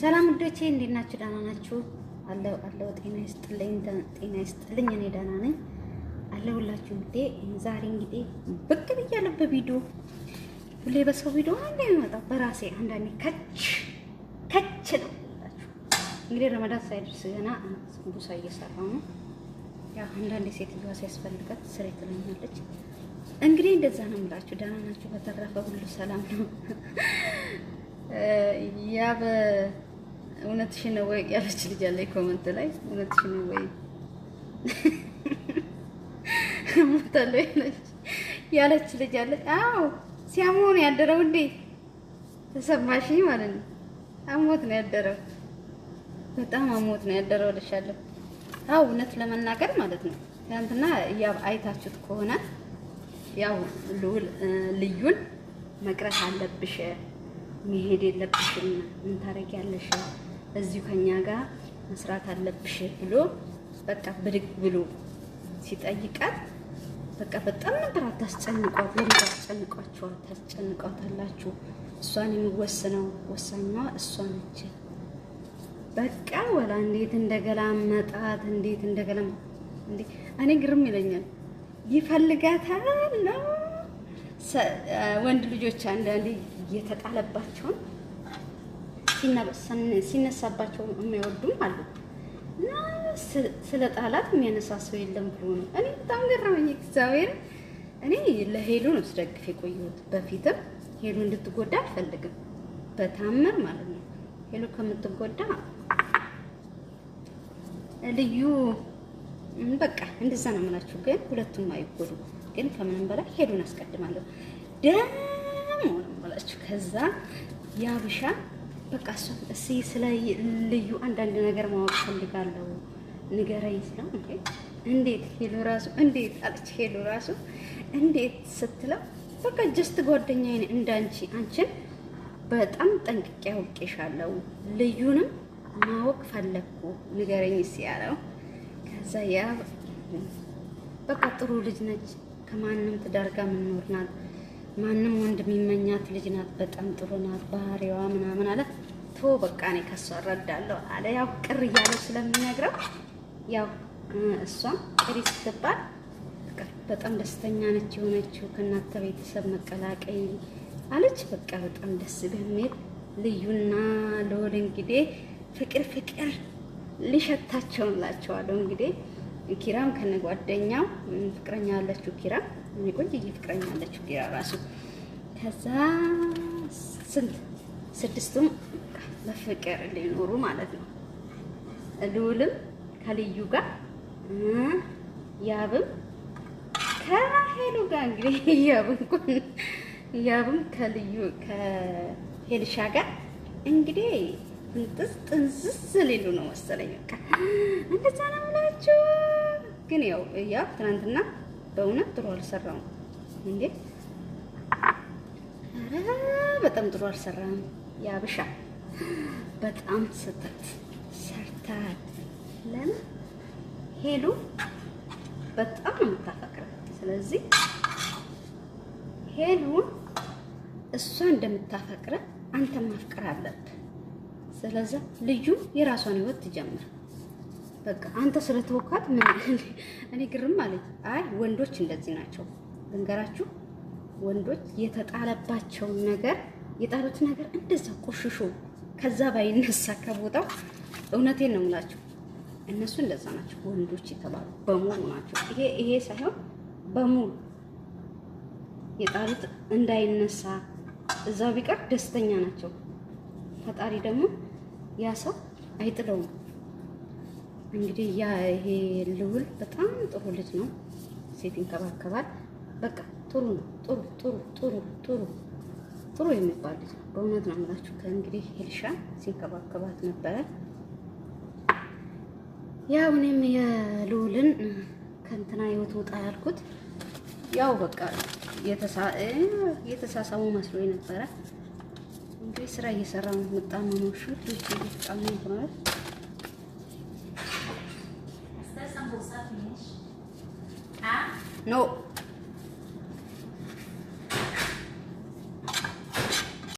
ሰላም ውዶቼ እንዴት ናችሁ? ደህና ናችሁ? አለው ጤና ይስጥልኝ። እኔ ደህና ነኝ አለሁላችሁ። እንግዲህ ዛሬ እንግዲህ ብቅ ብያለሁ በቪዲዮ። ሁሌ በሰው ቪዲዮ አንዴ የሚመጣው በራሴ አንዳንዴ ከች ነው እላችሁ። እንግዲህ ረመዳን ሳይደርስ ገና ቡሳ እየሰራሁ ነው። ያው አንዳንዴ ሴትዮዋ ሲያስፈልጋት ስሬ ትለኛለች። እንግዲህ እንደዛ ነው የምላችሁ። ደህና ናችሁ? በተረፈ ሁሉ ሰላም ነው? ያ በእውነትሽን ነው ወይ ያለች ልጅ አለች ኮመንት ላይ። እውነትሽን ነው ወይ ሞታለች ያለች ልጅ አለች። አዎ ሲያሞት ነው ያደረው እንዴ? ተሰማሽኝ ማለት ነው። አሞት ነው ያደረው፣ በጣም አሞት ነው ያደረው ልሻለሁ። አዎ እውነት ለመናገር ማለት ነው። ትናንትና ያው አይታችሁት ከሆነ ያው ልዩን መቅረት አለብሽ፣ መሄድ የለብሽም፣ ምን ታረጊያለሽ፣ እዚሁ ከኛ ጋር መስራት አለብሽ ብሎ በቃ ብድግ ብሎ ሲጠይቃት በቃ በጣም ነበር አታስጨንቋት። ለምን ታስጨንቋታላችሁ? እሷን የሚወስነው ወሳኛዋ እሷ ነች። በቃ ወላ እንዴት እንደገላመጣት እንዴ እኔ ግርም ይለኛል። ይፈልጋታል ነው ወንድ ልጆች አንዳንዴ እየተጣለባቸውን ሲነሳባቸው የማይወዱም አሉ። እና ስለ ጣላት የሚያነሳ ሰው የለም ብሎ ነው። እኔ በጣም ገረመኝ እግዚአብሔር። እኔ ለሄሉ ነው ስደግፍ የቆየሁት። በፊትም ሄሉ እንድትጎዳ አልፈልግም በታምር ማለት ነው። ሄሉ ከምትጎዳ ልዩ በቃ እንደዛ ነው የምላችሁ። ግን ሁለቱም አይጎዱ። ግን ከምንም በላይ ሄሉን አስቀድማለሁ ደግሞ ነው የምላችሁ። ከዛ ያብሻ በቃ እሱ ስለ ልዩ አንዳንድ ነገር ማወቅ ፈልጋለሁ ንገረኝ ስለው እንዴት ሄሉ ራሱ እንዴት አለች። ሄሉ ራሱ እንዴት ስትለው በቃ ጀስት ጓደኛዬ እንዳንቺ አንቺን በጣም ጠንቅቄ አውቄሻለሁ፣ ልዩንም ማወቅ ፈለግኩ ንገረኝ ሲያለው ከዛ ያ በቃ ጥሩ ልጅ ነች፣ ከማንም ትዳር ጋር የምትኖር ናት፣ ማንም ወንድ የሚመኛት ልጅ ናት፣ በጣም ጥሩ ናት ባህሪዋ ምናምን አለ። ቶ በቃ እኔ ከሷ እረዳለሁ አለ። ያው ቅር እያለው ስለሚነግረው ያው እሷም ቅሪ ስትባል በጣም ደስተኛ ነች የሆነችው ከእናንተ ቤተሰብ መቀላቀይ አለች። በቃ በጣም ደስ በሚል ልዩና ልዑል እንግዲህ ፍቅር ሊሸታቸው እላቸዋለሁ። እንግዲህ ኪራም ከነጓደኛው ፍቅረኛ ያለችው ኪራ ቆንጆዬ ፍቅረኛ ያለችው ኪራ ራሱ ከዛ ስድስቱም በፍቅር ሊኖሩ ማለት ነው። ልዑልም ከልዩ ጋር ያብም ከሄሉ ጋር እንግዲህ ያብም ከልዩ ከሄልሻ ጋር እንግዲህ ጥንዝዝ ሊሉ ነው መሰለኝ። በቃ እንደዛ ነው የምላችሁ። ግን ያው ትናንትና በእውነት ጥሩ አልሰራም እንዴ! ኧረ በጣም ጥሩ አልሰራም። ያብሻ በጣም ስህተት ሰርታል። ለምን ሄሉ በጣም ነው የምታፈቅረው። ስለዚህ ሄሉን እሷ እንደምታፈቅረ አንተ ማፍቀር አለብህ። ስለዚህ ልዩ የራሷን ህይወት ትጀምር። በቃ አንተ ስለተወካት እኔ ግርም አለኝ። አይ ወንዶች እንደዚህ ናቸው ልንገራችሁ። ወንዶች የተጣለባቸውን ነገር የጣሉት ነገር እንደዛ ቆሽሾ ከዛ ባይነሳ ከቦታው እውነቴን ነው የምላችሁ። እነሱ እንደዛ ናቸው ወንዶች የተባሉ በሙሉ ናቸው። ይሄ ሳይሆን በሙሉ የጣሉት እንዳይነሳ እዛው ቢቀር ደስተኛ ናቸው። ፈጣሪ ደግሞ ያ ሰው አይጥለውም። እንግዲህ ይሄ ልዑል በጣም ጥሩ ልጅ ነው። ሴት ይንከባከባል። በቃ ጥሩ ነው። ጥሩ የሚባል ልጅ ነው። በእውነት ነው የምላችሁ። ከእንግዲህ ሄልሻ ሲንከባከባት ነበረ። ያው እኔም የልዑልን ከእንትና ህይወት ወጣ ያልኩት ያው በቃ የተሳሳሙ መስሎኝ ነበረ። እንግዲህ ስራ እየሰራ ነው። በጣም ነው ልጅ በጣም ነው ማለት ኖ